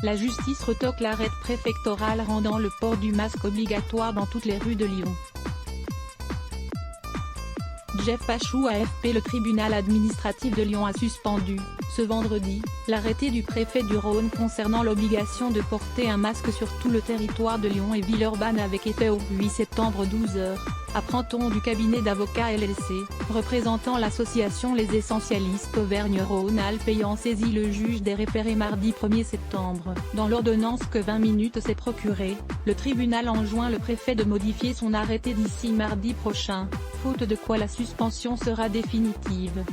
La justice retoque l'arrêt préfectoral rendant le port du masque obligatoire dans toutes les rues de Lyon. Jeff Pachou AFP. Le tribunal administratif de Lyon a suspendu, ce vendredi, l'arrêté du préfet du Rhône concernant l'obligation de porter un masque sur tout le territoire de Lyon et Villeurbanne avec effet au 8 septembre 12h, apprend-on du cabinet d'avocats LLC, représentant l'association Les Essentialistes Auvergne-Rhône-Alpes ayant saisi le juge des référés mardi 1er septembre. Dans l'ordonnance que 20 minutes s'est procurée, le tribunal enjoint le préfet de modifier son arrêté d'ici mardi prochain, faute de quoi la suspension sera définitive.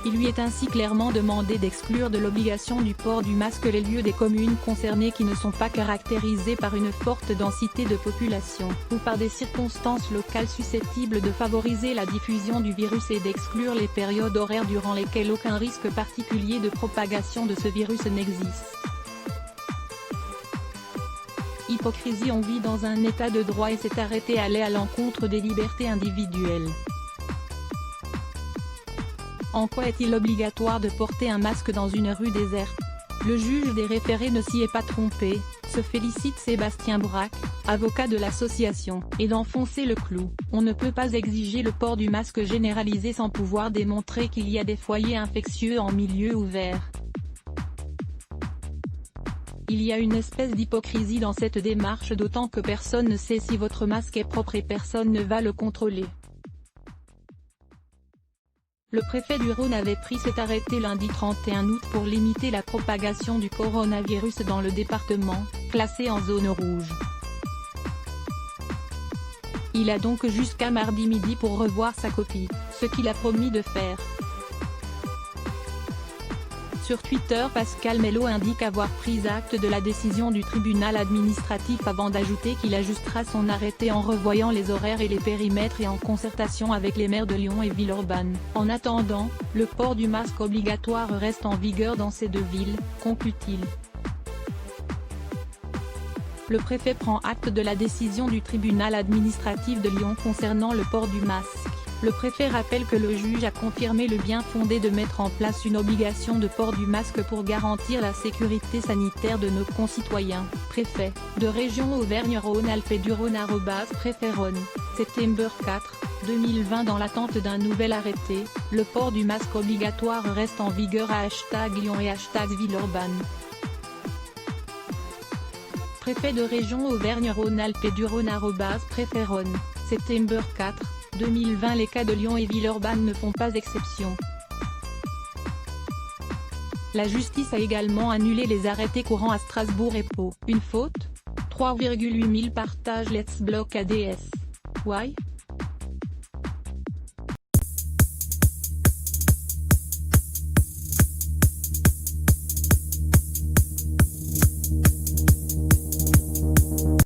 Il lui est ainsi clairement demandé d'exclure de l'obligation du port du masque les lieux des communes concernées qui ne sont pas caractérisés par une forte densité de population, ou par des circonstances locales susceptibles de favoriser la diffusion du virus et d'exclure les périodes horaires durant lesquelles aucun risque particulier de propagation de ce virus n'existe. Hypocrisie. On vit dans un état de droit et cet arrêté allait à l'encontre des libertés individuelles. En quoi est-il obligatoire de porter un masque dans une rue déserte? Le juge des référés ne s'y est pas trompé, se félicite Sébastien Braque, avocat de l'association, et d'enfoncer le clou. On ne peut pas exiger le port du masque généralisé sans pouvoir démontrer qu'il y a des foyers infectieux en milieu ouvert. Il y a une espèce d'hypocrisie dans cette démarche, d'autant que personne ne sait si votre masque est propre et personne ne va le contrôler. Le préfet du Rhône avait pris cet arrêté lundi 31 août pour limiter la propagation du coronavirus dans le département, classé en zone rouge. Il a donc jusqu'à mardi midi pour revoir sa copie, ce qu'il a promis de faire. Sur Twitter, Pascal Mello indique avoir pris acte de la décision du tribunal administratif avant d'ajouter qu'il ajustera son arrêté en revoyant les horaires et les périmètres et en concertation avec les maires de Lyon et Villeurbanne. En attendant, le port du masque obligatoire reste en vigueur dans ces deux villes, conclut-il. Le préfet prend acte de la décision du tribunal administratif de Lyon concernant le port du masque. Le préfet rappelle que le juge a confirmé le bien fondé de mettre en place une obligation de port du masque pour garantir la sécurité sanitaire de nos concitoyens. Préfet de région Auvergne-Rhône-Alpes et du Rhône @préfet Rhône, septembre 4, 2020. Dans l'attente d'un nouvel arrêté, le port du masque obligatoire reste en vigueur à #Lyon et #Villeurbanne. Préfet de région Auvergne-Rhône-Alpes et du Rhône @préfet Rhône, septembre 4, 2020. Les cas de Lyon et Villeurbanne ne font pas exception. La justice a également annulé les arrêtés courants à Strasbourg et Pau. Une faute ? 3,8 000 partages Let's Block ADS. Why ?